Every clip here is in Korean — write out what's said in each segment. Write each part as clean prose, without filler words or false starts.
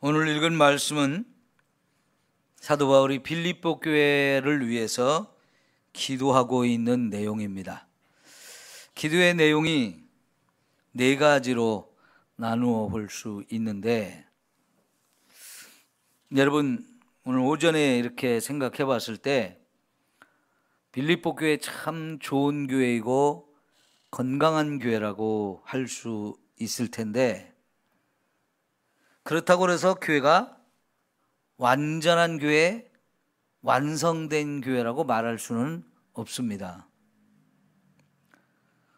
오늘 읽은 말씀은 사도 바울이 빌립보 교회를 위해서 기도하고 있는 내용입니다. 기도의 내용이 네 가지로 나누어 볼 수 있는데, 여러분 오늘 오전에 이렇게 생각해 봤을 때 빌립보 교회 참 좋은 교회이고 건강한 교회라고 할 수 있을 텐데, 그렇다고 해서 교회가 완전한 교회, 완성된 교회라고 말할 수는 없습니다.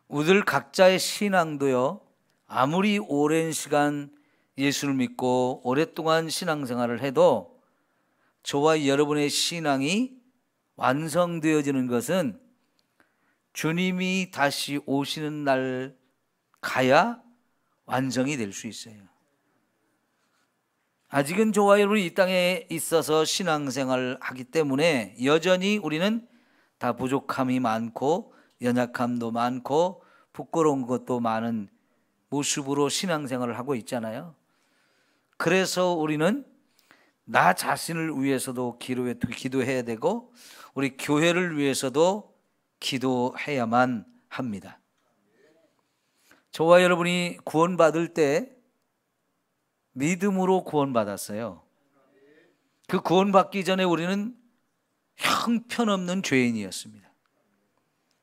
우리들 각자의 신앙도요, 아무리 오랜 시간 예수를 믿고 오랫동안 신앙생활을 해도 저와 여러분의 신앙이 완성되어지는 것은 주님이 다시 오시는 날 가야 완성이 될 수 있어요. 아직은 저와 여러분이 이 땅에 있어서 신앙생활을 하기 때문에 여전히 우리는 다 부족함이 많고 연약함도 많고 부끄러운 것도 많은 모습으로 신앙생활을 하고 있잖아요. 그래서 우리는 나 자신을 위해서도 기도해야 되고 우리 교회를 위해서도 기도해야만 합니다. 저와 여러분이 구원받을 때 믿음으로 구원받았어요. 그 구원받기 전에 우리는 형편없는 죄인이었습니다.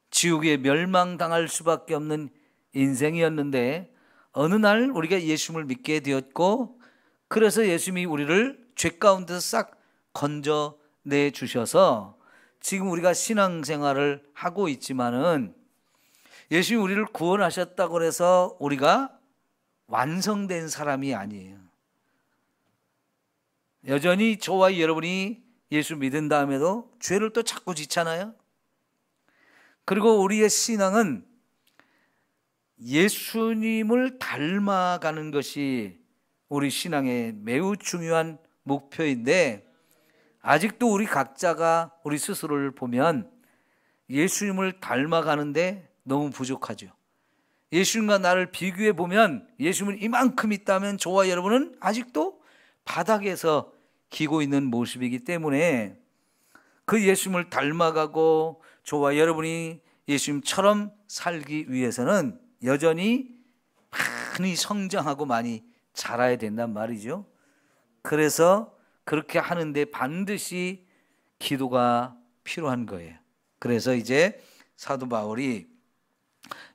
지옥에 멸망당할 수밖에 없는 인생이었는데 어느 날 우리가 예수님을 믿게 되었고, 그래서 예수님이 우리를 죄 가운데서 싹 건져내 주셔서 지금 우리가 신앙생활을 하고 있지만은, 예수님이 우리를 구원하셨다고 해서 우리가 완성된 사람이 아니에요. 여전히 저와 여러분이 예수 믿은 다음에도 죄를 또 자꾸 짓잖아요. 그리고 우리의 신앙은 예수님을 닮아가는 것이 우리 신앙의 매우 중요한 목표인데, 아직도 우리 각자가 우리 스스로를 보면 예수님을 닮아가는데 너무 부족하죠. 예수님과 나를 비교해 보면 예수님은 이만큼 있다면 저와 여러분은 아직도 바닥에서 기고 있는 모습이기 때문에, 그 예수님을 닮아가고 저와 여러분이 예수님처럼 살기 위해서는 여전히 많이 성장하고 많이 자라야 된단 말이죠. 그래서 그렇게 하는데 반드시 기도가 필요한 거예요. 그래서 이제 사도 바울이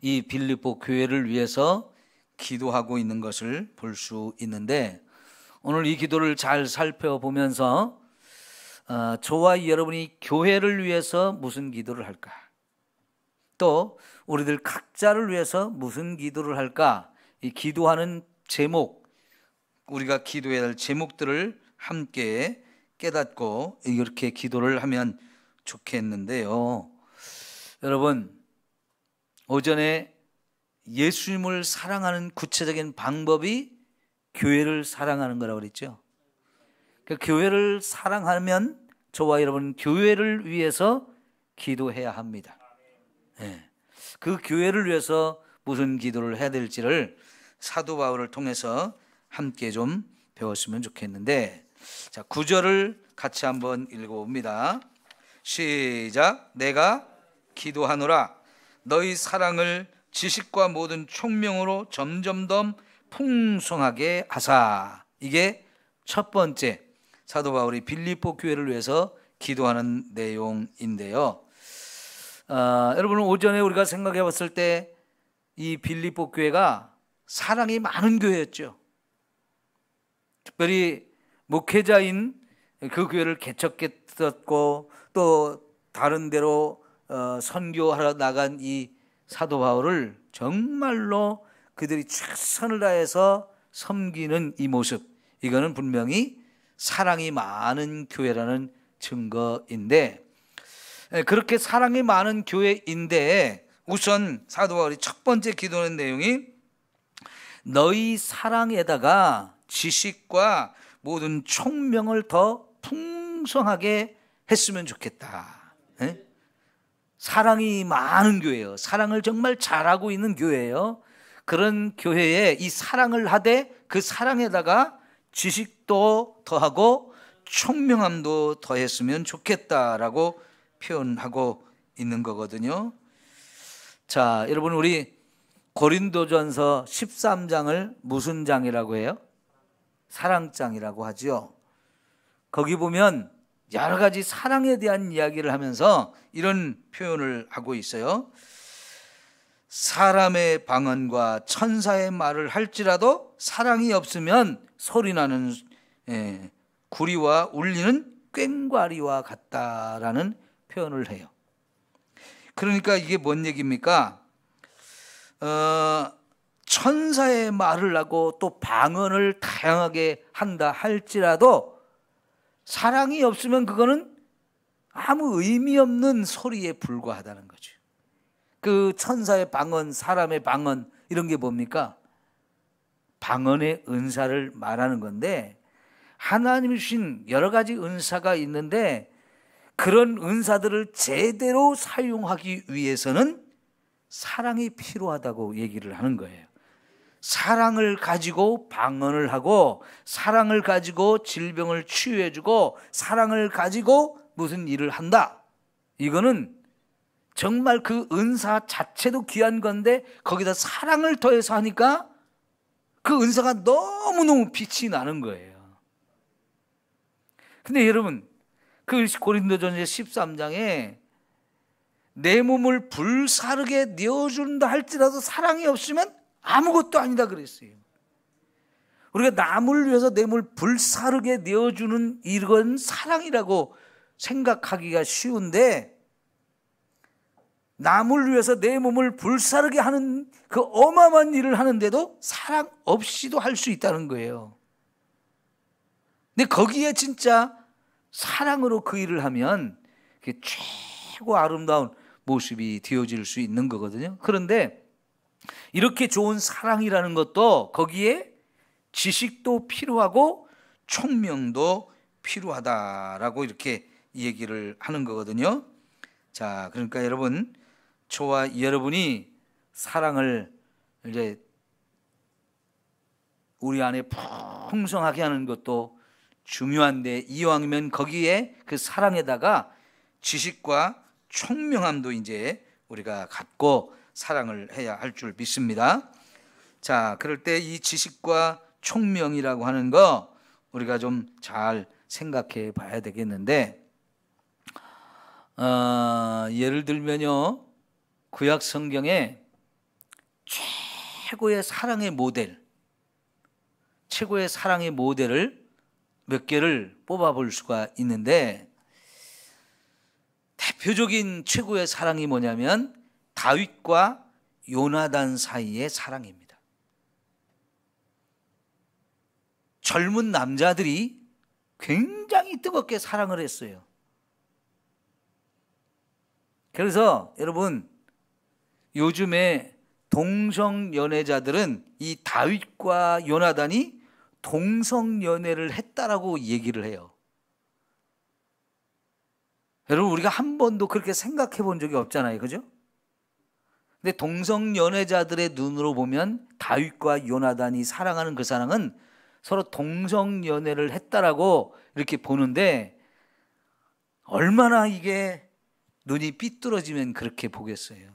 이 빌립보 교회를 위해서 기도하고 있는 것을 볼 수 있는데, 오늘 이 기도를 잘 살펴보면서 저와 여러분이 교회를 위해서 무슨 기도를 할까, 또 우리들 각자를 위해서 무슨 기도를 할까, 이 기도하는 제목, 우리가 기도해야 할 제목들을 함께 깨닫고 이렇게 기도를 하면 좋겠는데요. 여러분, 오전에 예수님을 사랑하는 구체적인 방법이 교회를 사랑하는 거라고 그랬죠. 그러니까 교회를 사랑하면 저와 여러분 교회를 위해서 기도해야 합니다. 네. 그 교회를 위해서 무슨 기도를 해야 될지를 사도 바울을 통해서 함께 좀 배웠으면 좋겠는데, 자, 9절을 같이 한번 읽어봅니다. 시작. 내가 기도하노라 너희 사랑을 지식과 모든 총명으로 점점 더 풍성하게 하사. 이게 첫 번째 사도 바울이 빌립보 교회를 위해서 기도하는 내용인데요. 여러분, 오전에 우리가 생각해 봤을 때 이 빌립보 교회가 사랑이 많은 교회였죠. 특별히 목회자인 그 교회를 개척했었고 또 다른 데로 선교하러 나간 이 사도 바울을 정말로 그들이 최선을 다해서 섬기는 이 모습, 이거는 분명히 사랑이 많은 교회라는 증거인데, 그렇게 사랑이 많은 교회인데 우선 사도 바울이 첫 번째 기도하는 내용이 너희 사랑에다가 지식과 모든 총명을 더 풍성하게 했으면 좋겠다. 사랑이 많은 교회예요. 사랑을 정말 잘하고 있는 교회예요. 그런 교회에 이 사랑을 하되 그 사랑에다가 지식도 더하고 총명함도 더했으면 좋겠다라고 표현하고 있는 거거든요. 자, 여러분, 우리 고린도전서 13장을 무슨 장이라고 해요? 사랑장이라고 하죠. 거기 보면 여러 가지 사랑에 대한 이야기를 하면서 이런 표현을 하고 있어요. 사람의 방언과 천사의 말을 할지라도 사랑이 없으면 소리나는 구리와 울리는 꽹과리와 같다라는 표현을 해요. 그러니까 이게 뭔 얘기입니까? 천사의 말을 하고 또 방언을 다양하게 한다 할지라도 사랑이 없으면 그거는 아무 의미 없는 소리에 불과하다는 거죠. 그 천사의 방언, 사람의 방언, 이런 게 뭡니까? 방언의 은사를 말하는 건데, 하나님이 주신 여러 가지 은사가 있는데 그런 은사들을 제대로 사용하기 위해서는 사랑이 필요하다고 얘기를 하는 거예요. 사랑을 가지고 방언을 하고, 사랑을 가지고 질병을 치유해주고, 사랑을 가지고 무슨 일을 한다. 이거는 정말 그 은사 자체도 귀한 건데 거기다 사랑을 더해서 하니까 그 은사가 너무너무 빛이 나는 거예요. 근데 여러분, 그 고린도전서 13장에 내 몸을 불사르게 내어준다 할지라도 사랑이 없으면 아무것도 아니다 그랬어요. 우리가 남을 위해서 내 몸을 불사르게 내어주는 이건 사랑이라고 생각하기가 쉬운데, 남을 위해서 내 몸을 불사르게 하는 그 어마어마한 일을 하는데도 사랑 없이도 할 수 있다는 거예요. 근데 거기에 진짜 사랑으로 그 일을 하면 그게 최고 아름다운 모습이 되어질 수 있는 거거든요. 그런데 이렇게 좋은 사랑이라는 것도 거기에 지식도 필요하고 총명도 필요하다라고 이렇게 얘기를 하는 거거든요. 자, 그러니까 여러분, 저와 여러분이 사랑을 이제 우리 안에 풍성하게 하는 것도 중요한데, 이왕이면 거기에 그 사랑에다가 지식과 총명함도 이제 우리가 갖고 사랑을 해야 할 줄 믿습니다. 자, 그럴 때 이 지식과 총명이라고 하는 거 우리가 좀 잘 생각해 봐야 되겠는데, 예를 들면요, 구약 성경에 최고의 사랑의 모델을 몇 개를 뽑아볼 수가 있는데, 대표적인 최고의 사랑이 뭐냐면 다윗과 요나단 사이의 사랑입니다. 젊은 남자들이 굉장히 뜨겁게 사랑을 했어요. 그래서 여러분, 요즘에 동성연애자들은 이 다윗과 요나단이 동성연애를 했다라고 얘기를 해요. 여러분, 우리가 한 번도 그렇게 생각해 본 적이 없잖아요, 그죠? 근데 동성연애자들의 눈으로 보면 다윗과 요나단이 사랑하는 그 사랑은 서로 동성연애를 했다라고 이렇게 보는데, 얼마나 이게 눈이 삐뚤어지면 그렇게 보겠어요.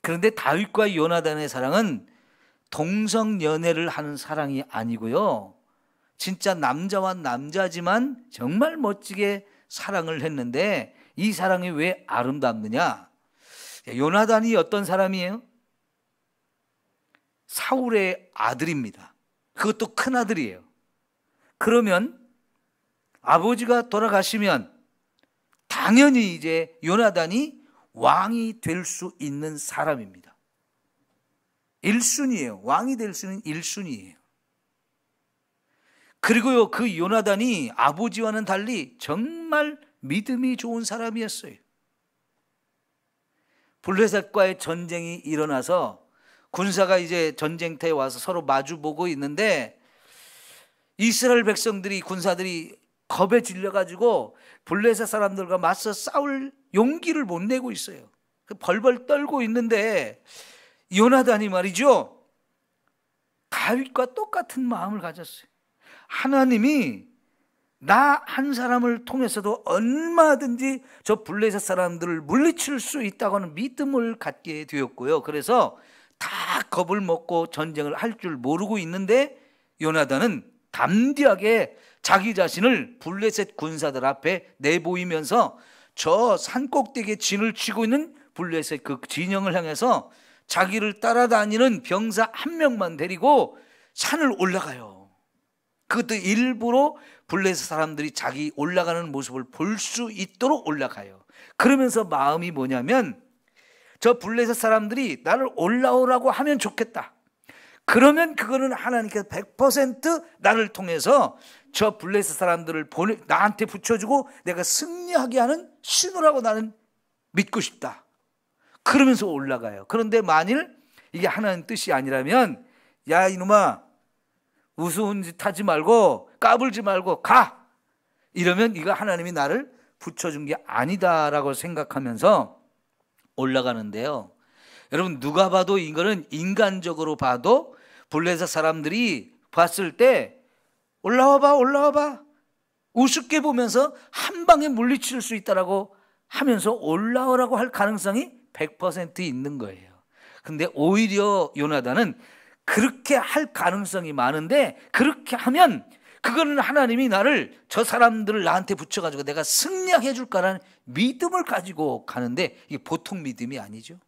그런데 다윗과 요나단의 사랑은 동성연애를 하는 사랑이 아니고요, 진짜 남자와 남자지만 정말 멋지게 사랑을 했는데, 이 사랑이 왜 아름답느냐? 요나단이 어떤 사람이에요? 사울의 아들입니다. 그것도 큰 아들이에요. 그러면 아버지가 돌아가시면 당연히 이제 요나단이 왕이 될 수 있는 사람입니다. 1순위예요. 왕이 될 수는 1순위예요. 그리고요, 그 요나단이 아버지와는 달리 정말 믿음이 좋은 사람이었어요. 블레셋과의 전쟁이 일어나서 군사가 이제 전쟁터에 와서 서로 마주보고 있는데, 이스라엘 백성들이, 군사들이 겁에 질려가지고 블레셋 사람들과 맞서 싸울 용기를 못 내고 있어요. 벌벌 떨고 있는데 요나단이 말이죠, 다윗과 똑같은 마음을 가졌어요. 하나님이 나 한 사람을 통해서도 얼마든지 저 블레셋 사람들을 물리칠 수 있다고 하는 믿음을 갖게 되었고요. 그래서 다 겁을 먹고 전쟁을 할 줄 모르고 있는데 요나단은 담대하게 자기 자신을 블레셋 군사들 앞에 내보이면서 저 산꼭대기에 진을 치고 있는 블레셋 그 진영을 향해서 자기를 따라다니는 병사 한 명만 데리고 산을 올라가요. 그것도 일부러 블레셋 사람들이 자기 올라가는 모습을 볼 수 있도록 올라가요. 그러면서 마음이 뭐냐면 저 블레셋 사람들이 나를 올라오라고 하면 좋겠다. 그러면 그거는 하나님께서 100% 나를 통해서 저 블레셋 사람들을 나한테 붙여주고 내가 승리하게 하는 신호라고 나는 믿고 싶다. 그러면서 올라가요. 그런데 만일 이게 하나님 뜻이 아니라면 야 이놈아 우스운 짓 하지 말고 까불지 말고 가! 이러면 이거 하나님이 나를 붙여준 게 아니다라고 생각하면서 올라가는데요. 여러분 누가 봐도 이거는 인간적으로 봐도 블레셋 사람들이 봤을 때 올라와봐 우습게 보면서 한 방에 물리칠 수 있다라고 하면서 올라오라고 할 가능성이 100% 있는 거예요. 근데 오히려 요나단은 그렇게 할 가능성이 많은데 그렇게 하면 그거는 하나님이 나를 저 사람들을 나한테 붙여가지고 내가 승리하게 해줄 거라는 믿음을 가지고 가는데 이게 보통 믿음이 아니죠.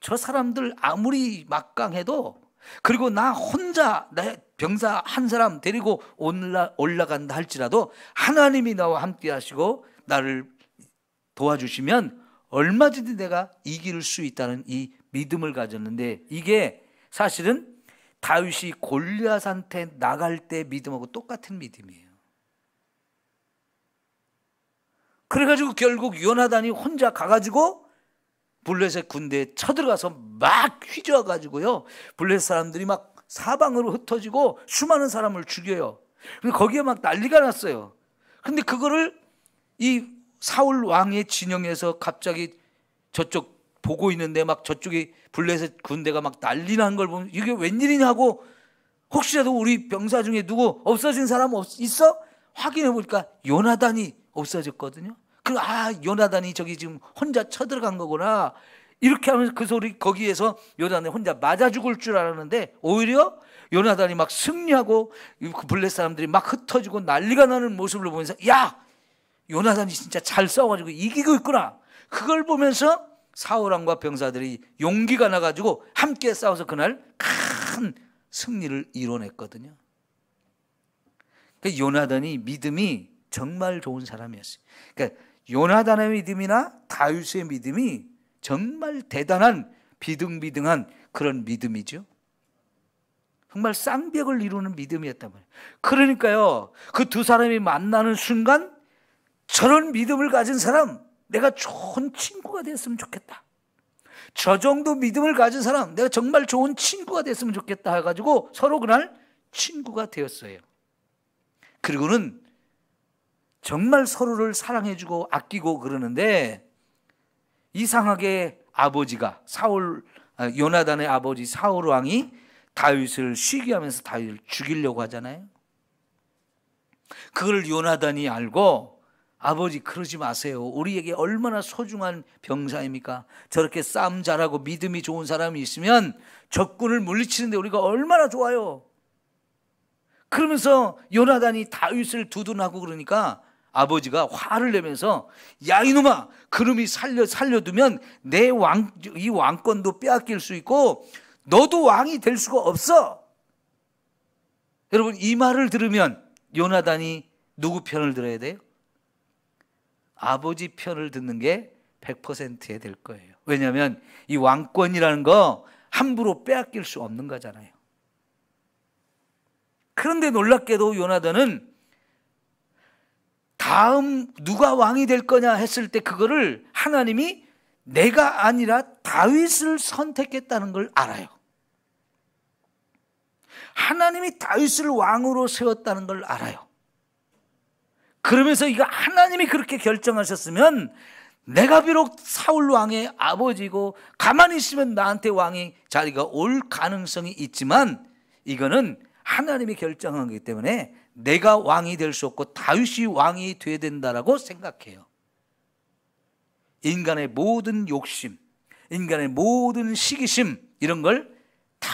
저 사람들 아무리 막강해도 그리고 나 혼자 내 병사 한 사람 데리고 올라간다 할지라도 하나님이 나와 함께 하시고 나를 도와주시면 얼마든지 내가 이길 수 있다는 이 믿음을 가졌는데 이게 사실은 다윗이 골리앗한테 나갈 때 믿음하고 똑같은 믿음이에요. 그래가지고 결국 요나단이 혼자 가가지고 블레셋 군대에 쳐들어가서 막 휘저어가지고요 블레셋 사람들이 막 사방으로 흩어지고 수많은 사람을 죽여요. 근데 거기에 막 난리가 났어요. 근데 그거를 이 사울 왕의 진영에서 갑자기 저쪽 보고 있는데 막 저쪽에 블레셋 군대가 막 난리 난 걸 보면 이게 웬일이냐고 혹시라도 우리 병사 중에 누구 없어진 사람 있어? 확인해 보니까 요나단이 없어졌거든요. 그럼 요나단이 저기 지금 혼자 쳐들어간 거구나 이렇게 하면서 그 소리 거기에서 요나단이 혼자 맞아 죽을 줄 알았는데 오히려 요나단이 막 승리하고 블레셋 사람들이 막 흩어지고 난리가 나는 모습을 보면서 야 요나단이 진짜 잘 싸워가지고 이기고 있구나. 그걸 보면서 사울왕과 병사들이 용기가 나가지고 함께 싸워서 그날 큰 승리를 이뤄냈거든요. 요나단이 믿음이 정말 좋은 사람이었어요. 그러니까 요나단의 믿음이나 다윗의 믿음이 정말 대단한 비등비등한 그런 믿음이죠. 정말 쌍벽을 이루는 믿음이었단 말이에요. 그러니까요 그 두 사람이 만나는 순간 저런 믿음을 가진 사람 내가 좋은 친구가 됐으면 좋겠다. 저 정도 믿음을 가진 사람 내가 정말 좋은 친구가 됐으면 좋겠다 해가지고 서로 그날 친구가 되었어요. 그리고는 정말 서로를 사랑해주고 아끼고 그러는데 이상하게 아버지가 요나단의 아버지 사울 왕이 다윗을 시기하면서 다윗을 죽이려고 하잖아요. 그걸 요나단이 알고 아버지 그러지 마세요. 우리에게 얼마나 소중한 병사입니까? 저렇게 싸움 잘하고 믿음이 좋은 사람이 있으면 적군을 물리치는데 우리가 얼마나 좋아요. 그러면서 요나단이 다윗을 두둔하고 그러니까 아버지가 화를 내면서 야 이놈아 그놈이 살려두면 이 왕권도 빼앗길 수 있고 너도 왕이 될 수가 없어. 여러분 이 말을 들으면 요나단이 누구 편을 들어야 돼요? 아버지 편을 듣는 게 100%에 될 거예요. 왜냐하면 이 왕권이라는 거 함부로 빼앗길 수 없는 거잖아요. 그런데 놀랍게도 요나단은 다음 누가 왕이 될 거냐 했을 때 그거를 하나님이 내가 아니라 다윗을 선택했다는 걸 알아요. 하나님이 다윗을 왕으로 세웠다는 걸 알아요. 그러면서 이거 하나님이 그렇게 결정하셨으면 내가 비록 사울 왕의 아버지고 가만히 있으면 나한테 왕이 자리가 올 가능성이 있지만 이거는 하나님이 결정한 거기 때문에 내가 왕이 될 수 없고 다윗이 왕이 돼야 된다라고 생각해요. 인간의 모든 욕심, 인간의 모든 시기심 이런 걸 다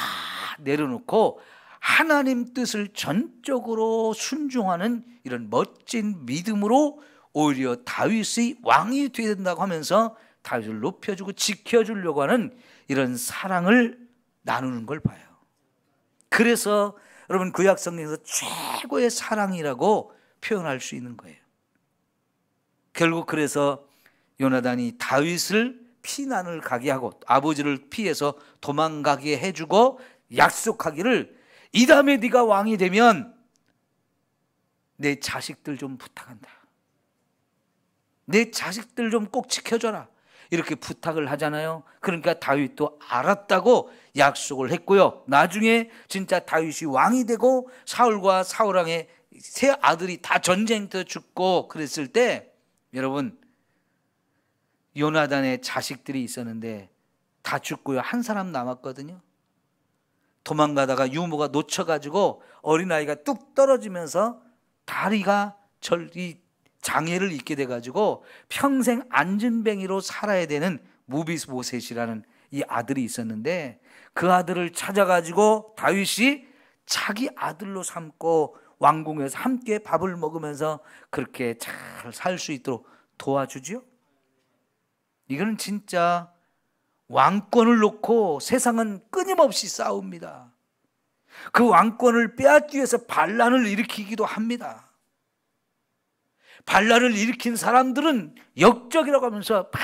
내려놓고 하나님 뜻을 전적으로 순종하는 이런 멋진 믿음으로 오히려 다윗의 왕이 되어야 된다고 하면서 다윗을 높여주고 지켜주려고 하는 이런 사랑을 나누는 걸 봐요. 그래서 여러분 구약 성경에서 최고의 사랑이라고 표현할 수 있는 거예요. 결국 그래서 요나단이 다윗을 피난을 가게 하고 아버지를 피해서 도망가게 해주고 약속하기를 이 다음에 네가 왕이 되면 내 자식들 좀 부탁한다. 내 자식들 좀 꼭 지켜줘라. 이렇게 부탁을 하잖아요. 그러니까 다윗도 알았다고 약속을 했고요. 나중에 진짜 다윗이 왕이 되고 사울과 사울 왕의 세 아들이 다 전쟁터 죽고 그랬을 때 여러분 요나단의 자식들이 있었는데 다 죽고요. 한 사람 남았거든요. 도망가다가 유모가 놓쳐가지고 어린아이가 뚝 떨어지면서 다리가 장애를 입게 돼가지고 평생 안진뱅이로 살아야 되는 무비보셋이라는 이 아들이 있었는데 그 아들을 찾아가지고 다윗이 자기 아들로 삼고 왕궁에서 함께 밥을 먹으면서 그렇게 잘 살 수 있도록 도와주죠. 이거는 진짜 왕권을 놓고 세상은 끊임없이 싸웁니다. 그 왕권을 빼앗기 위해서 반란을 일으키기도 합니다. 반란을 일으킨 사람들은 역적이라고 하면서 막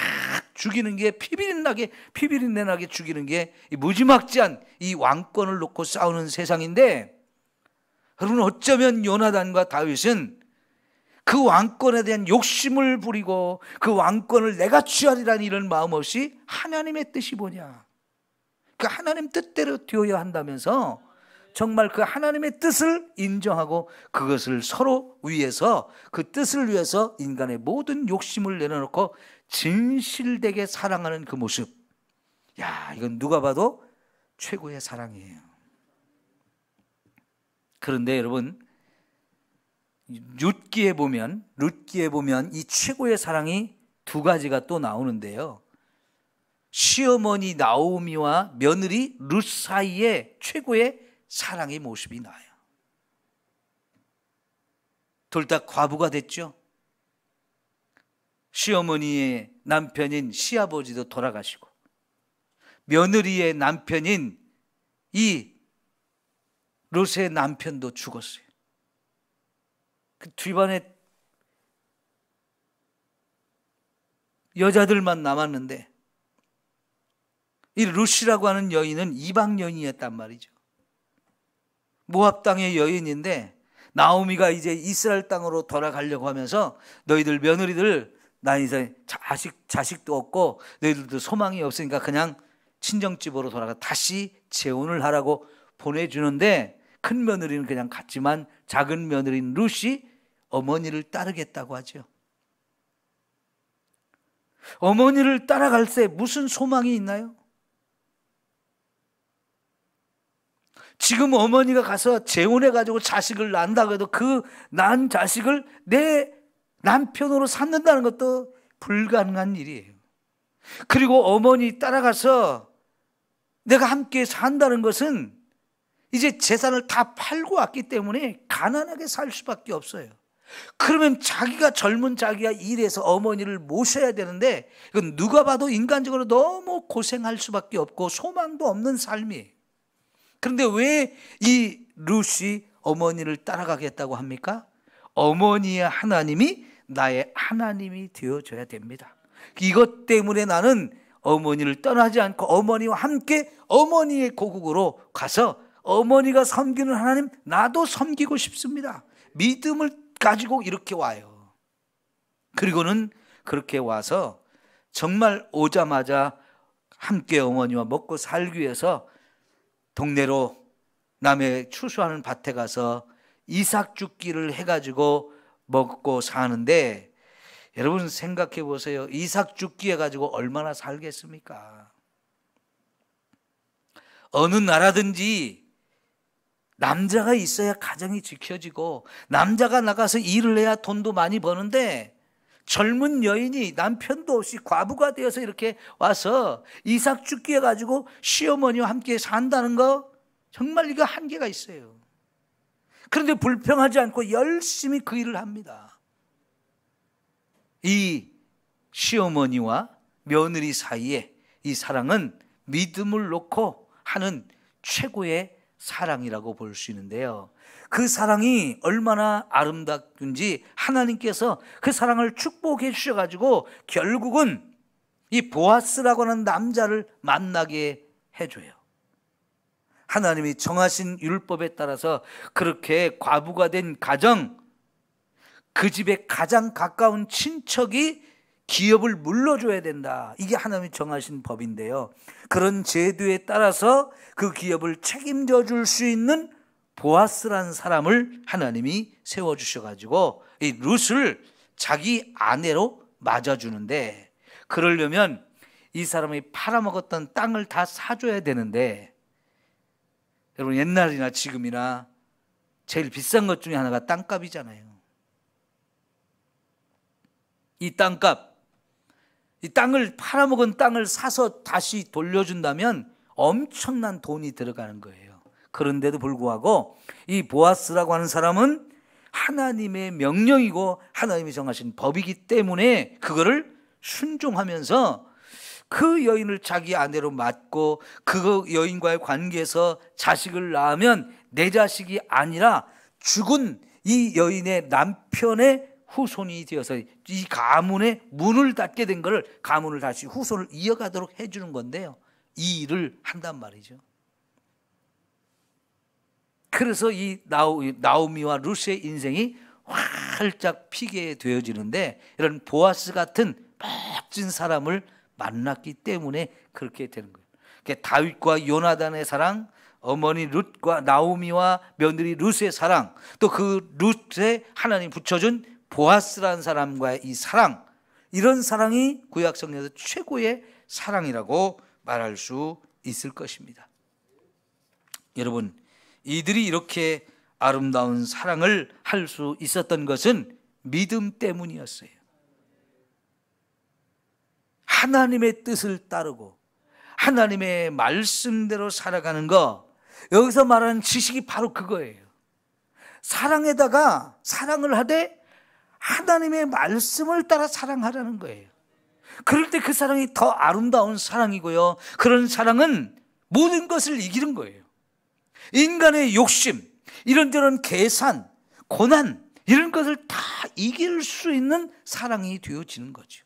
죽이는 게 피비린내 나게 죽이는 게 무지막지한 이 왕권을 놓고 싸우는 세상인데 여러분 어쩌면 요나단과 다윗은 그 왕권에 대한 욕심을 부리고 그 왕권을 내가 취하리라는 이런 마음 없이 하나님의 뜻이 뭐냐 그 하나님 뜻대로 되어야 한다면서 정말 그 하나님의 뜻을 인정하고 그것을 서로 위해서 그 뜻을 위해서 인간의 모든 욕심을 내려놓고 진실되게 사랑하는 그 모습, 야 이건 누가 봐도 최고의 사랑이에요. 그런데 여러분 룻기에 보면 이 최고의 사랑이 두 가지가 또 나오는데요. 시어머니 나오미와 며느리 룻 사이에 최고의 사랑의 모습이 나와요. 둘 다 과부가 됐죠. 시어머니의 남편인 시아버지도 돌아가시고 며느리의 남편인 이 룻의 남편도 죽었어요. 그 뒤반에 여자들만 남았는데 이 룻이라고 하는 여인은 이방 여인이었단 말이죠. 모압 땅의 여인인데 나오미가 이제 이스라엘 땅으로 돌아가려고 하면서 너희들 며느리들 나 이제 자식도 없고 너희들도 소망이 없으니까 그냥 친정집으로 돌아가 다시 재혼을 하라고 보내주는데 큰 며느리는 그냥 갔지만 작은 며느리인 룻이 어머니를 따르겠다고 하죠. 어머니를 따라갈 때 무슨 소망이 있나요? 지금 어머니가 가서 재혼해가지고 자식을 낳는다고 해도 그 낳은 자식을 내 남편으로 삼는다는 것도 불가능한 일이에요. 그리고 어머니 따라가서 내가 함께 산다는 것은 이제 재산을 다 팔고 왔기 때문에 가난하게 살 수밖에 없어요. 그러면 자기가 일해서 어머니를 모셔야 되는데 이건 누가 봐도 인간적으로 너무 고생할 수밖에 없고 소망도 없는 삶이에요. 그런데 왜 이 룻이 어머니를 따라가겠다고 합니까? 어머니의 하나님이 나의 하나님이 되어줘야 됩니다. 이것 때문에 나는 어머니를 떠나지 않고 어머니와 함께 어머니의 고국으로 가서 어머니가 섬기는 하나님 나도 섬기고 싶습니다. 믿음을 가지고 이렇게 와요. 그리고는 그렇게 와서 정말 오자마자 함께 어머니와 먹고 살기 위해서 동네로 남의 추수하는 밭에 가서 이삭 죽기를 해가지고 먹고 사는데 여러분 생각해 보세요. 이삭 죽기에 가지고 얼마나 살겠습니까? 어느 나라든지 남자가 있어야 가정이 지켜지고 남자가 나가서 일을 해야 돈도 많이 버는데 젊은 여인이 남편도 없이 과부가 되어서 이렇게 와서 이삭 죽기에 가지고 시어머니와 함께 산다는 거 정말 이거 한계가 있어요. 그런데 불평하지 않고 열심히 그 일을 합니다. 이 시어머니와 며느리 사이에 이 사랑은 믿음을 놓고 하는 최고의 사랑이라고 볼 수 있는데요. 그 사랑이 얼마나 아름답든지 하나님께서 그 사랑을 축복해 주셔가지고 결국은 이 보아스라고 하는 남자를 만나게 해줘요. 하나님이 정하신 율법에 따라서 그렇게 과부가 된 가정, 그 집에 가장 가까운 친척이 기업을 물러줘야 된다. 이게 하나님이 정하신 법인데요. 그런 제도에 따라서 그 기업을 책임져 줄 수 있는 보아스라는 사람을 하나님이 세워주셔가지고 이 룻을 자기 아내로 맞아주는데, 그러려면 이 사람이 팔아먹었던 땅을 다 사줘야 되는데, 여러분 옛날이나 지금이나 제일 비싼 것 중에 하나가 땅값이잖아요. 이 땅값, 이 땅을 팔아먹은 땅을 사서 다시 돌려준다면 엄청난 돈이 들어가는 거예요. 그런데도 불구하고 이 보아스라고 하는 사람은 하나님의 명령이고 하나님이 정하신 법이기 때문에 그거를 순종하면서 그 여인을 자기 아내로 맞고 그 여인과의 관계에서 자식을 낳으면 내 자식이 아니라 죽은 이 여인의 남편의 후손이 되어서 이 가문의 문을 닫게 된 것을 가문을 다시 후손을 이어가도록 해주는 건데요. 이 일을 한단 말이죠. 그래서 이 나오미와 룻의 인생이 활짝 피게 되어지는데, 이런 보아스 같은 멋진 사람을 만났기 때문에 그렇게 되는 거예요. 다윗과 요나단의 사랑, 어머니 룻과 나오미와 며느리 룻의 사랑, 또 그 룻에 하나님 붙여준 보아스라는 사람과의 이 사랑, 이런 사랑이 구약 성경에서 최고의 사랑이라고 말할 수 있을 것입니다. 여러분, 이들이 이렇게 아름다운 사랑을 할 수 있었던 것은 믿음 때문이었어요. 하나님의 뜻을 따르고 하나님의 말씀대로 살아가는 거, 여기서 말하는 지식이 바로 그거예요. 사랑에다가 사랑을 하되 하나님의 말씀을 따라 사랑하라는 거예요. 그럴 때 그 사랑이 더 아름다운 사랑이고요. 그런 사랑은 모든 것을 이기는 거예요. 인간의 욕심, 이런저런 계산, 고난, 이런 것을 다 이길 수 있는 사랑이 되어지는 거죠.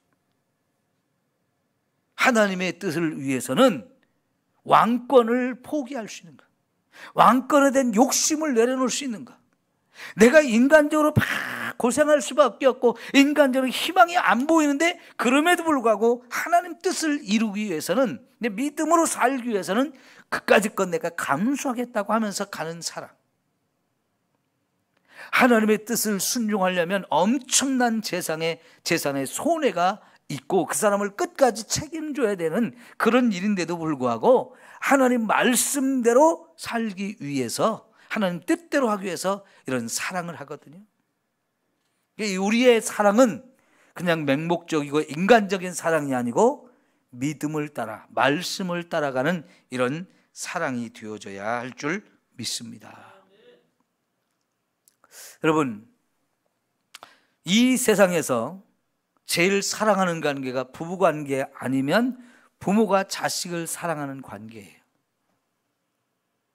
하나님의 뜻을 위해서는 왕권을 포기할 수 있는가, 왕권에 대한 욕심을 내려놓을 수 있는가, 내가 인간적으로 막 고생할 수밖에 없고 인간적으로 희망이 안 보이는데 그럼에도 불구하고 하나님 뜻을 이루기 위해서는, 내 믿음으로 살기 위해서는 그까짓 건 내가 감수하겠다고 하면서 가는 사랑. 하나님의 뜻을 순종하려면 엄청난 재산의 손해가 있고 그 사람을 끝까지 책임져야 되는 그런 일인데도 불구하고 하나님 말씀대로 살기 위해서, 하나님 뜻대로 하기 위해서 이런 사랑을 하거든요. 우리의 사랑은 그냥 맹목적이고 인간적인 사랑이 아니고 믿음을 따라, 말씀을 따라가는 이런 사랑이 되어져야 할 줄 믿습니다. 여러분, 이 세상에서 제일 사랑하는 관계가 부부관계 아니면 부모가 자식을 사랑하는 관계예요.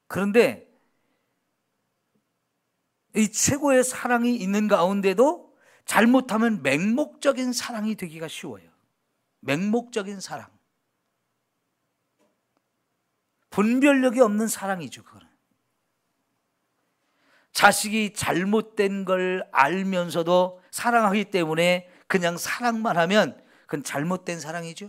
그런데 이 최고의 사랑이 있는 가운데도 잘못하면 맹목적인 사랑이 되기가 쉬워요. 맹목적인 사랑, 분별력이 없는 사랑이죠. 그거는 자식이 잘못된 걸 알면서도 사랑하기 때문에 그냥 사랑만 하면 그건 잘못된 사랑이죠.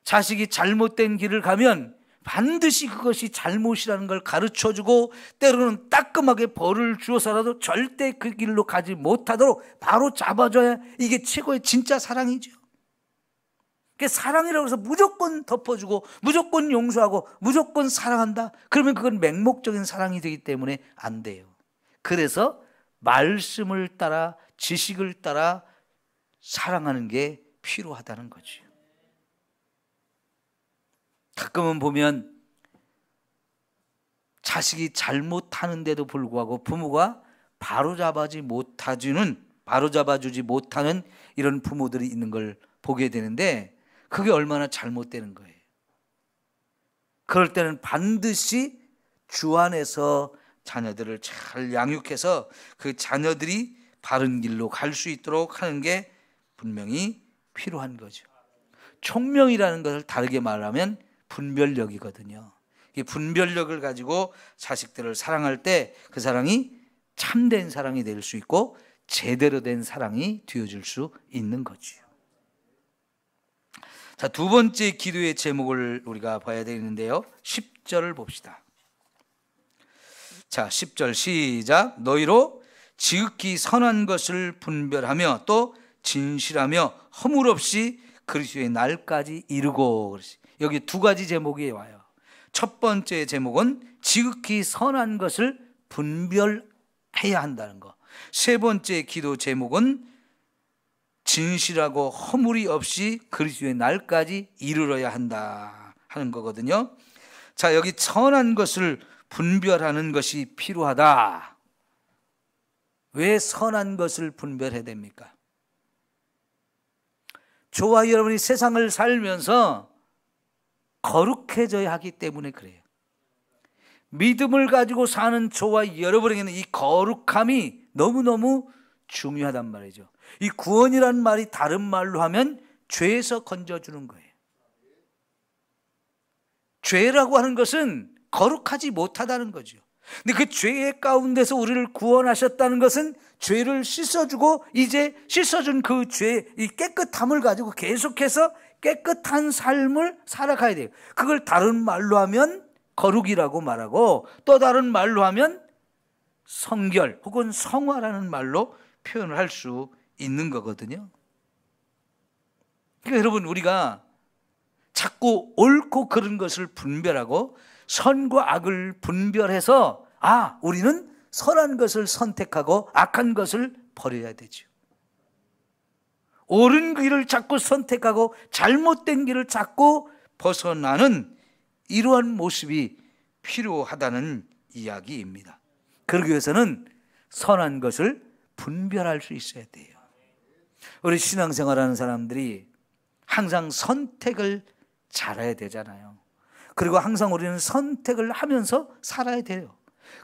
자식이 잘못된 길을 가면 반드시 그것이 잘못이라는 걸 가르쳐주고 때로는 따끔하게 벌을 주어서라도 절대 그 길로 가지 못하도록 바로 잡아줘야 이게 최고의 진짜 사랑이죠. 사랑이라고 해서 무조건 덮어주고 무조건 용서하고 무조건 사랑한다, 그러면 그건 맹목적인 사랑이 되기 때문에 안 돼요. 그래서 말씀을 따라 지식을 따라 사랑하는 게 필요하다는 거죠. 가끔은 보면 자식이 잘못하는데도 불구하고 부모가 바로잡아주지 못하는 이런 부모들이 있는 걸 보게 되는데, 그게 얼마나 잘못되는 거예요. 그럴 때는 반드시 주 안에서 자녀들을 잘 양육해서 그 자녀들이 바른 길로 갈 수 있도록 하는 게 분명히 필요한 거죠. 총명이라는 것을 다르게 말하면 분별력이거든요. 이 분별력을 가지고 자식들을 사랑할 때 그 사랑이 참된 사랑이 될 수 있고 제대로 된 사랑이 되어줄 수 있는 거지요. 자, 두 번째 기도의 제목을 우리가 봐야 되는데요, 10절을 봅시다. 자, 10절 시작. 너희로 지극히 선한 것을 분별하며 또 진실하며 허물 없이 그리스도의 날까지 이루고. 여기 두 가지 제목이 와요. 첫 번째 제목은 지극히 선한 것을 분별해야 한다는 거. 세 번째 기도 제목은 진실하고 허물이 없이 그리스도의 날까지 이르러야 한다 하는 거거든요. 자, 여기 선한 것을 분별하는 것이 필요하다. 왜 선한 것을 분별해야 됩니까? 저와 여러분이 세상을 살면서 거룩해져야 하기 때문에 그래요. 믿음을 가지고 사는 저와 여러분에게는 이 거룩함이 너무너무 중요하단 말이죠. 이 구원이라는 말이 다른 말로 하면 죄에서 건져주는 거예요. 죄라고 하는 것은 거룩하지 못하다는 거죠. 근데 그 죄의 가운데서 우리를 구원하셨다는 것은 죄를 씻어주고 이제 씻어준 그 죄, 이 깨끗함을 가지고 계속해서 깨끗한 삶을 살아가야 돼요. 그걸 다른 말로 하면 거룩이라고 말하고 또 다른 말로 하면 성결 혹은 성화라는 말로 표현을 할 수 있는 거거든요. 그러니까 여러분, 우리가 자꾸 옳고 그른 것을 분별하고 선과 악을 분별해서 우리는 선한 것을 선택하고 악한 것을 버려야 되죠. 옳은 길을 자꾸 선택하고 잘못된 길을 자꾸 벗어나는 이러한 모습이 필요하다는 이야기입니다. 그러기 위해서는 선한 것을 분별할 수 있어야 돼요. 우리 신앙생활하는 사람들이 항상 선택을 잘해야 되잖아요. 그리고 항상 우리는 선택을 하면서 살아야 돼요.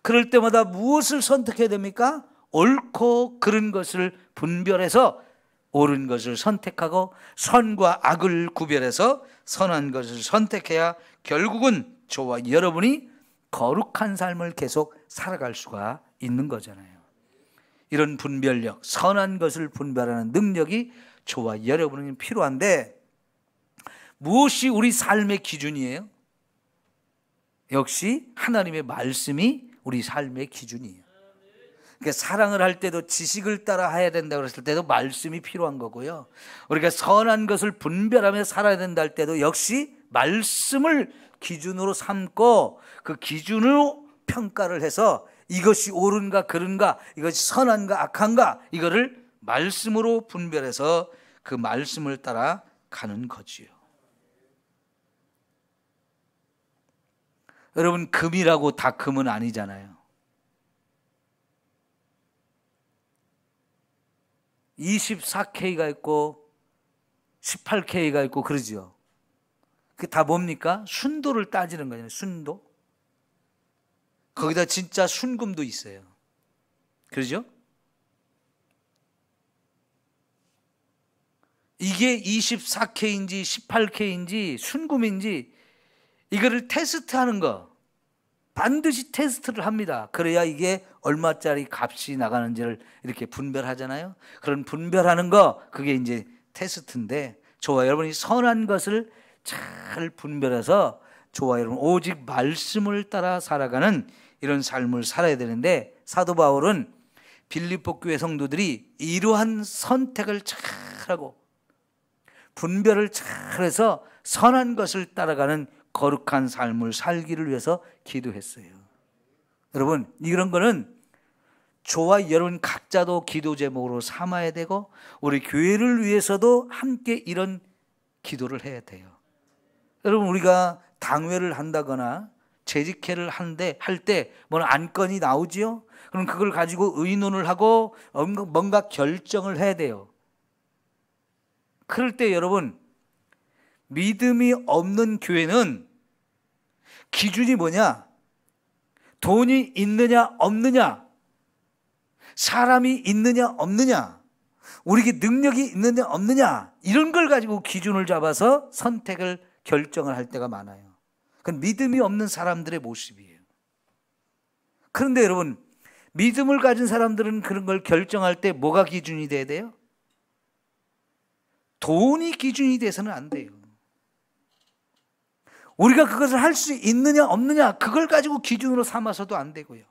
그럴 때마다 무엇을 선택해야 됩니까? 옳고 그른 것을 분별해서 옳은 것을 선택하고 선과 악을 구별해서 선한 것을 선택해야 결국은 저와 여러분이 거룩한 삶을 계속 살아갈 수가 있는 거잖아요. 이런 분별력, 선한 것을 분별하는 능력이 저와 여러분에게 필요한데, 무엇이 우리 삶의 기준이에요? 역시 하나님의 말씀이 우리 삶의 기준이에요. 그러니까 사랑을 할 때도 지식을 따라 해야 된다고 그랬을 때도 말씀이 필요한 거고요. 우리가 선한 것을 분별하며 살아야 된다 할 때도 역시 말씀을 기준으로 삼고 그 기준으로 평가를 해서 이것이 옳은가 그른가, 이것이 선한가 악한가, 이거를 말씀으로 분별해서 그 말씀을 따라 가는 거지요. 여러분, 금이라고 다 금은 아니잖아요. 24K가 있고 18K가 있고 그러죠. 그게 다 뭡니까? 순도를 따지는 거잖아요. 순도. 거기다 진짜 순금도 있어요. 그러죠? 이게 24K인지 18K인지 순금인지 이거를 테스트하는 거, 반드시 테스트를 합니다. 그래야 이게 얼마짜리 값이 나가는지를 이렇게 분별하잖아요. 그런 분별하는 거, 그게 이제 테스트인데, 저와 여러분이 선한 것을 잘 분별해서 저와 여러분 오직 말씀을 따라 살아가는 이런 삶을 살아야 되는데, 사도 바울은 빌립보 교회 성도들이 이러한 선택을 잘하고 분별을 잘해서 선한 것을 따라가는 거룩한 삶을 살기를 위해서 기도했어요. 여러분, 이런 거는 저와 여러분 각자도 기도 제목으로 삼아야 되고, 우리 교회를 위해서도 함께 이런 기도를 해야 돼요. 여러분, 우리가 당회를 한다거나 재직회를 할 때 뭐 안건이 나오지요? 그럼 그걸 가지고 의논을 하고 뭔가 결정을 해야 돼요. 그럴 때 여러분, 믿음이 없는 교회는 기준이 뭐냐? 돈이 있느냐 없느냐, 사람이 있느냐 없느냐, 우리에게 능력이 있느냐 없느냐, 이런 걸 가지고 기준을 잡아서 선택을 결정을 할 때가 많아요. 그건 믿음이 없는 사람들의 모습이에요. 그런데 여러분, 믿음을 가진 사람들은 그런 걸 결정할 때 뭐가 기준이 돼야 돼요? 돈이 기준이 돼서는 안 돼요. 우리가 그것을 할 수 있느냐 없느냐, 그걸 가지고 기준으로 삼아서도 안 되고요.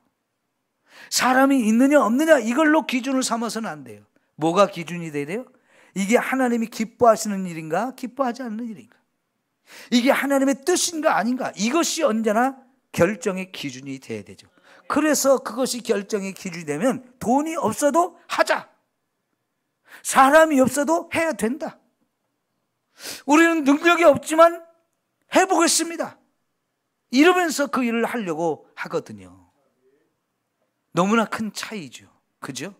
사람이 있느냐 없느냐, 이걸로 기준을 삼아서는 안 돼요. 뭐가 기준이 돼야 돼요? 이게 하나님이 기뻐하시는 일인가, 기뻐하지 않는 일인가, 이게 하나님의 뜻인가 아닌가, 이것이 언제나 결정의 기준이 돼야 되죠. 그래서 그것이 결정의 기준이 되면 돈이 없어도 하자, 사람이 없어도 해야 된다, 우리는 능력이 없지만 해보겠습니다, 이러면서 그 일을 하려고 하거든요. 너무나 큰 차이죠. 그죠?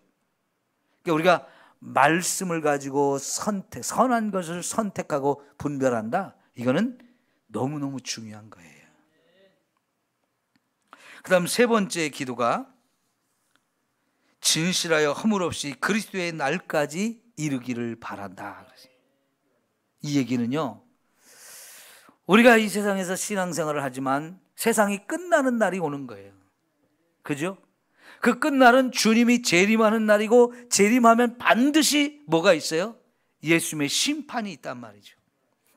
그러니까 우리가 말씀을 가지고 선한 것을 선택하고 분별한다, 이거는 너무너무 중요한 거예요. 그 다음 세 번째 기도가 진실하여 허물 없이 그리스도의 날까지 이르기를 바란다. 이 얘기는요, 우리가 이 세상에서 신앙생활을 하지만 세상이 끝나는 날이 오는 거예요. 그죠? 그 끝날은 주님이 재림하는 날이고, 재림하면 반드시 뭐가 있어요? 예수님의 심판이 있단 말이죠.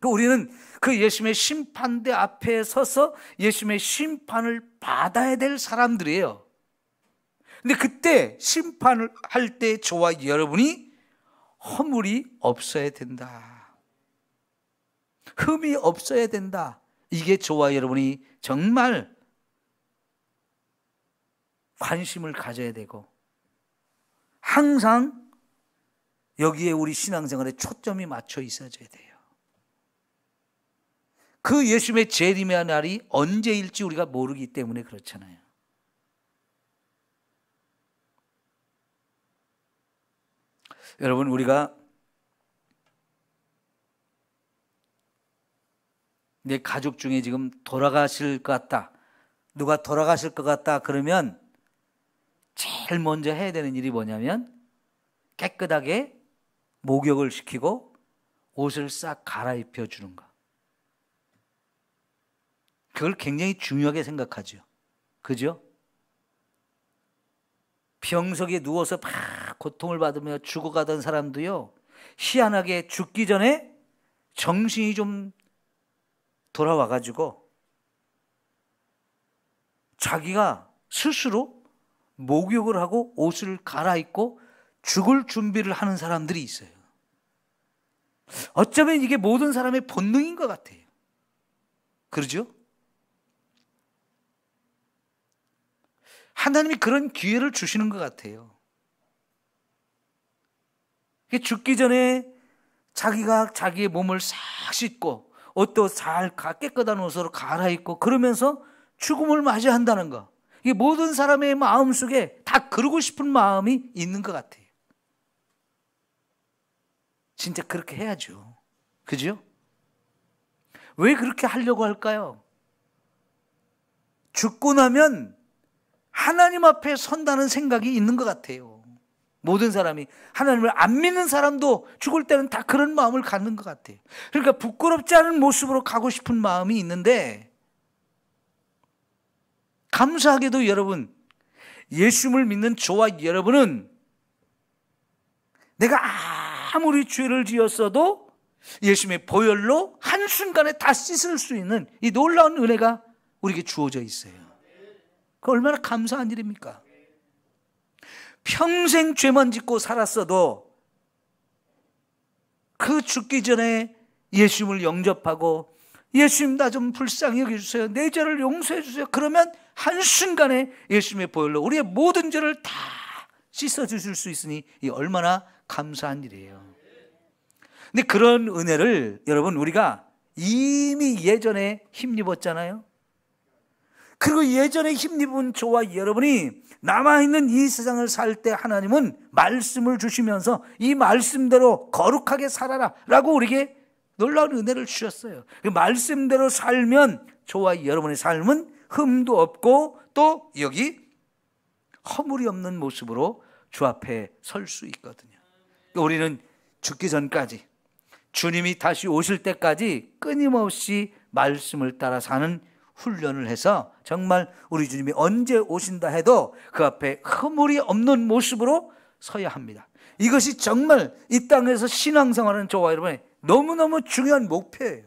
우리는 그 예수님의 심판대 앞에 서서 예수님의 심판을 받아야 될 사람들이에요. 근데 그때 심판을 할 때 저와 여러분이 허물이 없어야 된다, 흠이 없어야 된다, 이게 저와 여러분이 정말 관심을 가져야 되고, 항상 여기에 우리 신앙생활에 초점이 맞춰 있어져야 돼요. 그 예수님의 재림의 날이 언제일지 우리가 모르기 때문에 그렇잖아요. 여러분, 우리가 내 가족 중에 지금 돌아가실 것 같다, 누가 돌아가실 것 같다 그러면 제일 먼저 해야 되는 일이 뭐냐면 깨끗하게 목욕을 시키고 옷을 싹 갈아입혀 주는 거. 그걸 굉장히 중요하게 생각하죠. 그죠? 병석에 누워서 막 고통을 받으며 죽어가던 사람도요, 희한하게 죽기 전에 정신이 좀 돌아와가지고 자기가 스스로 목욕을 하고 옷을 갈아입고 죽을 준비를 하는 사람들이 있어요. 어쩌면 이게 모든 사람의 본능인 것 같아요. 그러죠? 하나님이 그런 기회를 주시는 것 같아요. 죽기 전에 자기가 자기의 몸을 싹 씻고 옷도 잘 깨끗한 옷으로 갈아입고 그러면서 죽음을 맞이한다는 거, 이게 모든 사람의 마음속에 다 그러고 싶은 마음이 있는 것 같아요. 진짜 그렇게 해야죠. 그죠? 왜 그렇게 하려고 할까요? 죽고 나면 하나님 앞에 선다는 생각이 있는 것 같아요. 모든 사람이, 하나님을 안 믿는 사람도 죽을 때는 다 그런 마음을 갖는 것 같아요. 그러니까 부끄럽지 않은 모습으로 가고 싶은 마음이 있는데, 감사하게도 여러분, 예수님을 믿는 저와 여러분은 내가 아무리 죄를 지었어도 예수님의 보혈로 한순간에 다 씻을 수 있는 이 놀라운 은혜가 우리에게 주어져 있어요. 그 얼마나 감사한 일입니까? 평생 죄만 짓고 살았어도 그 죽기 전에 예수님을 영접하고 예수님 나 좀 불쌍히 여겨주세요. 내 죄를 용서해 주세요. 그러면 한순간에 예수님의 보혈로 우리의 모든 죄를 다 씻어주실 수 있으니 이 얼마나 감사한 일이에요. 근데 그런 은혜를 여러분 우리가 이미 예전에 힘입었잖아요. 그리고 예전에 힘입은 저와 여러분이 남아있는 이 세상을 살 때 하나님은 말씀을 주시면서 이 말씀대로 거룩하게 살아라 라고 우리에게 놀라운 은혜를 주셨어요. 그 말씀대로 살면 저와 여러분의 삶은 흠도 없고 또 여기 허물이 없는 모습으로 주 앞에 설 수 있거든요. 우리는 죽기 전까지 주님이 다시 오실 때까지 끊임없이 말씀을 따라 사는 훈련을 해서 정말 우리 주님이 언제 오신다 해도 그 앞에 허물이 없는 모습으로 서야 합니다. 이것이 정말 이 땅에서 신앙생활하는 저와 여러분의 너무너무 중요한 목표예요.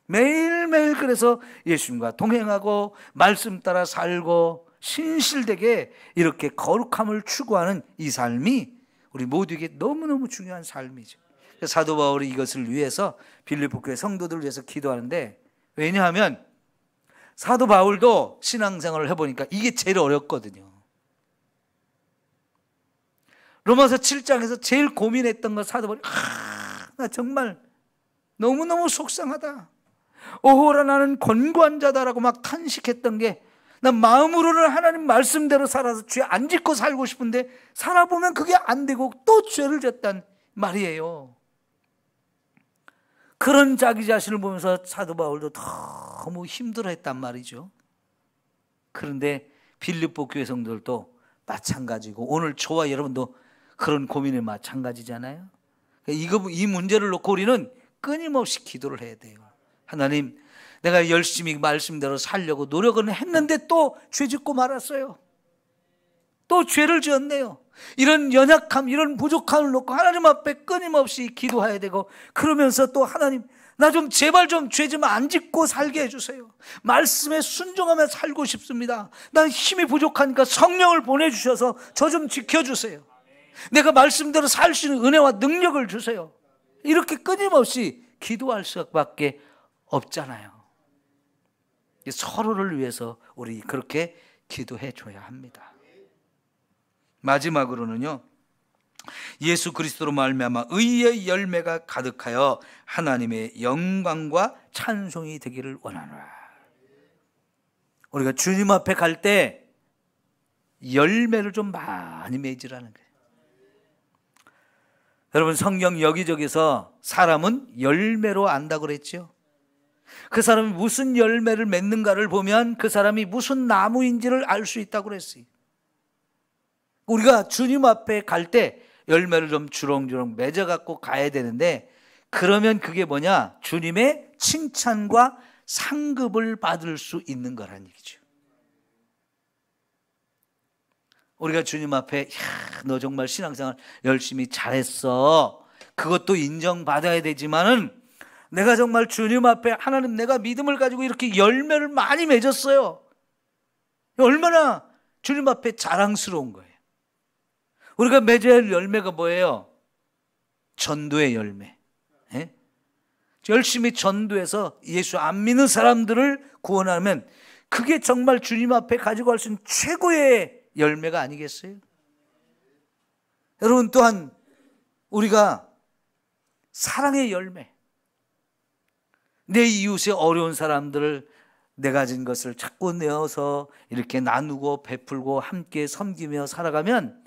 매일매일 그래서 예수님과 동행하고 말씀 따라 살고 신실되게 이렇게 거룩함을 추구하는 이 삶이 우리 모두에게 너무너무 중요한 삶이죠. 사도 바울이 이것을 위해서 빌립보 교회 성도들을 위해서 기도하는데, 왜냐하면 사도 바울도 신앙생활을 해보니까 이게 제일 어렵거든요. 로마서 7장에서 제일 고민했던 거 사도 바울이 나 정말 너무너무 속상하다. 오호라 나는 권고한 자다라고 막 탄식했던 게, 난 마음으로는 하나님 말씀대로 살아서 죄 안 짓고 살고 싶은데 살아보면 그게 안 되고 또 죄를 졌단 말이에요. 그런 자기 자신을 보면서 사도 바울도 너무 힘들어했단 말이죠. 그런데 빌립보 교회 성도들도 마찬가지고 오늘 저와 여러분도 그런 고민에 마찬가지잖아요. 이 문제를 놓고 우리는 끊임없이 기도를 해야 돼요. 하나님, 내가 열심히 말씀대로 살려고 노력은 했는데 또 죄 짓고 말았어요. 또 죄를 지었네요. 이런 연약함, 이런 부족함을 놓고 하나님 앞에 끊임없이 기도해야 되고, 그러면서 또 하나님, 나 좀 제발 좀 죄 좀 안 짓고 살게 해주세요. 말씀에 순종하며 살고 싶습니다. 난 힘이 부족하니까 성령을 보내주셔서 저 좀 지켜주세요. 내가 말씀대로 살 수 있는 은혜와 능력을 주세요. 이렇게 끊임없이 기도할 수밖에 없잖아요. 서로를 위해서 우리 그렇게 기도해 줘야 합니다. 마지막으로는요, 예수 그리스도로 말미암아 의의 열매가 가득하여 하나님의 영광과 찬송이 되기를 원하노라. 우리가 주님 앞에 갈 때 열매를 좀 많이 맺으라는 거예요. 여러분, 성경 여기저기서 사람은 열매로 안다고 그랬죠. 그 사람이 무슨 열매를 맺는가를 보면 그 사람이 무슨 나무인지를 알 수 있다고 그랬어요. 우리가 주님 앞에 갈 때 열매를 좀 주렁주렁 맺어갖고 가야 되는데, 그러면 그게 뭐냐? 주님의 칭찬과 상급을 받을 수 있는 거란 얘기죠. 우리가 주님 앞에 너 정말 신앙생활 열심히 잘했어, 그것도 인정받아야 되지만은, 내가 정말 주님 앞에 하나님, 내가 믿음을 가지고 이렇게 열매를 많이 맺었어요, 얼마나 주님 앞에 자랑스러운 거예요. 우리가 맺어야 할 열매가 뭐예요? 전도의 열매. 예? 열심히 전도해서 예수 안 믿는 사람들을 구원하면 그게 정말 주님 앞에 가지고 갈 수 있는 최고의 열매가 아니겠어요? 여러분, 또한 우리가 사랑의 열매, 내 이웃의 어려운 사람들을 내가 가진 것을 자꾸 내어서 이렇게 나누고 베풀고 함께 섬기며 살아가면,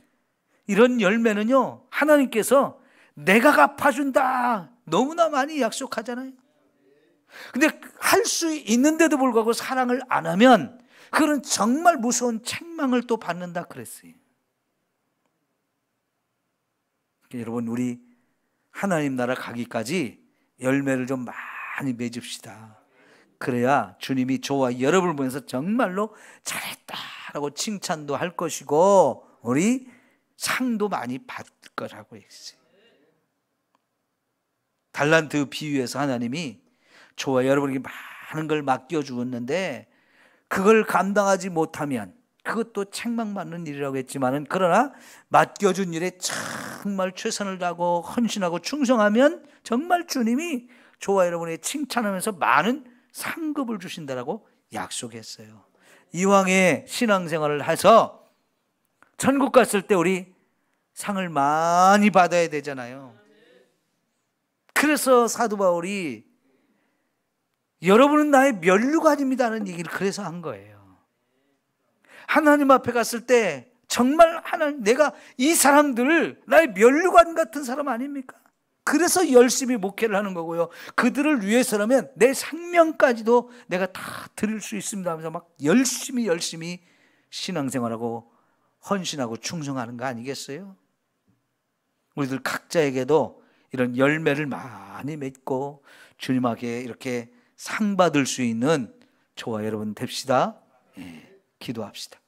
이런 열매는요, 하나님께서 내가 갚아준다 너무나 많이 약속하잖아요. 근데 할 수 있는데도 불구하고 사랑을 안 하면 그건 정말 무서운 책망을 또 받는다 그랬어요. 여러분, 우리 하나님 나라 가기까지 열매를 좀 많이 맺읍시다. 그래야 주님이 저와 여러분을 보면서 정말로 잘했다라고 칭찬도 할 것이고 우리 상도 많이 받을 거라고 했어요. 달란트 비유에서 하나님이 저와 여러분에게 많은 걸 맡겨주었는데 그걸 감당하지 못하면 그것도 책망받는 일이라고 했지만은, 그러나 맡겨준 일에 정말 최선을 다하고 헌신하고 충성하면 정말 주님이 저와 여러분에게 칭찬하면서 많은 상급을 주신다라고 약속했어요. 이왕의 신앙생활을 해서 천국 갔을 때 우리 상을 많이 받아야 되잖아요. 그래서 사도 바울이 여러분은 나의 면류관입니다라는 얘기를 그래서 한 거예요. 하나님 앞에 갔을 때 정말 하나님, 내가 이 사람들 나의 면류관 같은 사람 아닙니까? 그래서 열심히 목회를 하는 거고요. 그들을 위해서라면 내 생명까지도 내가 다 드릴 수 있습니다 하면서 막 열심히 신앙생활하고 헌신하고 충성하는 거 아니겠어요? 우리들 각자에게도 이런 열매를 많이 맺고 주님 앞에 이렇게 상 받을 수 있는 저와 여러분 됩시다. 기도합시다.